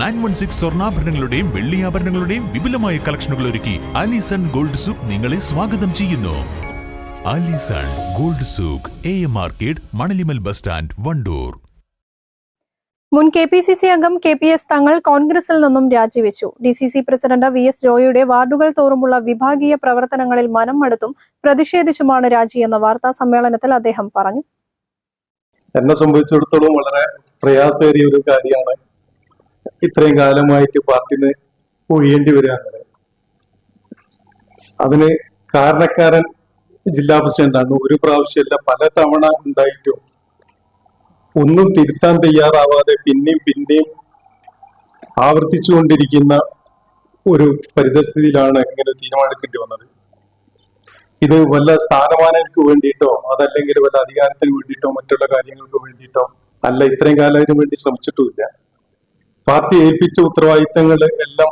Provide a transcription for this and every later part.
916 സ്വർണ്ണാഭരണങ്ങളുടെയും വെള്ളിയാഭരണങ്ങളുടെയും വിപുലമായ കളക്ഷനുകൾ ഒരുക്കി Allison gold souk നിങ്ങളെ സ്വാഗതം ചെയ്യുന്നു. Alison gold souk, AM market, Manalimal bus stand, Wandoor. മുൻ KPCC അംഗം KPS തങ്ങൾ കോൺഗ്രസിൽ നിന്നും രാജിവെച്ചു. DCC പ്രസിഡന്റ് VS ജോയിയുടെ വാർഡുകൾ തോറുമുള്ള വിഭാഗീയ പ്രവർത്തനങ്ങളിൽ മനം മടുത്തും പ്രതിഷേധിച്ചുമാണ് രാജിയെന്ന വാർത്താ സമ്മേളനത്തിൽ അദ്ദേഹം പറഞ്ഞു. എന്നെ സംബന്ധിച്ചിടത്തോളം വളരെ പ്രയാസമേറിയ ഒരു കാര്യമാണ് ഇത്രയും കാലമായിട്ട് പാർട്ടിന്ന് ഒഴിയേണ്ടി വരിക. അതിന് കാരണക്കാരൻ ജില്ലാ പ്രസിഡന്റാണ്. ഒരു പ്രാവശ്യമല്ല, പല തവണ ഉണ്ടായിട്ടും ഒന്നും തിരുത്താൻ തയ്യാറാവാതെ പിന്നെയും ആവർത്തിച്ചുകൊണ്ടിരിക്കുന്ന ഒരു പരിതസ്ഥിതിയിലാണ് ഇങ്ങനെ തീരുമാനമെടുക്കേണ്ടി വന്നത്. ഇത് വല്ല സ്ഥാനമാനങ്ങൾക്ക് വേണ്ടിയിട്ടോ അതല്ലെങ്കിൽ വല്ല അധികാരത്തിന് വേണ്ടിയിട്ടോ മറ്റുള്ള കാര്യങ്ങൾക്ക് വേണ്ടിയിട്ടോ അല്ല, ഇത്രയും കാലം അതിനു വേണ്ടി ശ്രമിച്ചിട്ടുമില്ല. പാർട്ടി ഏൽപ്പിച്ച ഉത്തരവാദിത്തങ്ങൾ എല്ലാം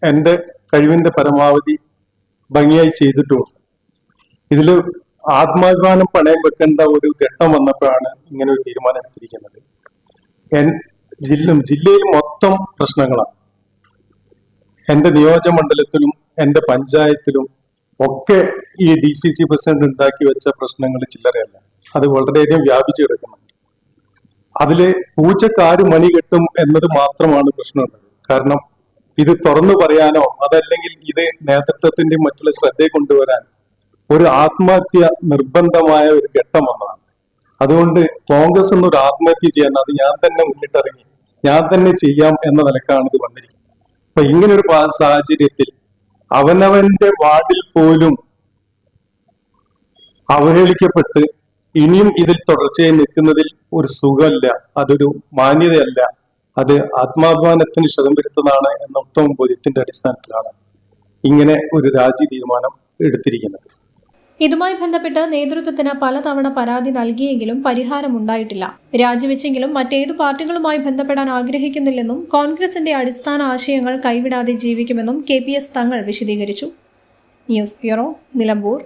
എൻ്റെ കഴിവിന്റെ പരമാവധി ഭംഗിയായി ചെയ്തിട്ടുമുണ്ട്. ഇതില് ആത്മാഭിമാനം പണയം വെക്കേണ്ട ഒരു ഘട്ടം വന്നപ്പോഴാണ് ഇങ്ങനെ ഒരു തീരുമാനം എടുത്തിരിക്കുന്നത്. ജില്ലയിൽ മൊത്തം പ്രശ്നങ്ങളാണ്. എൻ്റെ നിയോജകമണ്ഡലത്തിലും എൻ്റെ പഞ്ചായത്തിലും ഒക്കെ ഈ DCC പ്രസിഡന്റ് ഉണ്ടാക്കി വെച്ച പ്രശ്നങ്ങൾ ചില്ലറയല്ല, അത് വളരെയധികം വ്യാപിച്ചു കിടക്കുന്നുണ്ട്. അതില് പൂച്ചക്കാര് മണി കെട്ടും എന്നത് മാത്രമാണ് പ്രശ്നമുള്ളത്. കാരണം ഇത് തുറന്നു പറയാനോ അതല്ലെങ്കിൽ ഇത് നേതൃത്വത്തിന്റെ മറ്റുള്ള ശ്രദ്ധയെ കൊണ്ടുവരാൻ ഒരു ആത്മഹത്യ നിർബന്ധമായ ഒരു ഘട്ടം വന്നതാണ്. അതുകൊണ്ട് കോൺഗ്രസ് എന്നൊരു ആത്മഹത്യ ചെയ്യാൻ അത് ഞാൻ തന്നെ മുന്നിട്ടിറങ്ങി ഞാൻ തന്നെ ചെയ്യാം എന്ന നിലക്കാണ് ഇത് വന്നിരിക്കുന്നത്. അപ്പൊ ഇങ്ങനെ ഒരു സാഹചര്യത്തിൽ അവനവന്റെ വാർഡിൽ പോലും അവഹേളിക്കപ്പെട്ട് ഇനിയും ഇതിൽ തുടർച്ചയായി നിൽക്കുന്നതിൽ ഒരു സുഖമല്ല, അതൊരു മാന്യതയല്ല, അത് ആത്മാഭിമാനത്തിന് ക്ഷതം വരുത്തുന്നതാണ് എന്ന ഉത്തമ ബോധ്യത്തിന്റെ അടിസ്ഥാനത്തിലാണ് ഇങ്ങനെ ഒരു രാജി തീരുമാനം എടുത്തിരിക്കുന്നത്. ഇതുമായി ബന്ധപ്പെട്ട് നേതൃത്വത്തിന് പലതവണ പരാതി നൽകിയെങ്കിലും പരിഹാരമുണ്ടായിട്ടില്ല. രാജിവെച്ചെങ്കിലും മറ്റേതു പാർട്ടികളുമായി ബന്ധപ്പെടാൻ ആഗ്രഹിക്കുന്നില്ലെന്നും കോൺഗ്രസിന്റെ അടിസ്ഥാന ആശയങ്ങൾ കൈവിടാതെ ജീവിക്കുമെന്നും KPS തങ്ങൾ വിശദീകരിച്ചു. News bureau, Nilambur.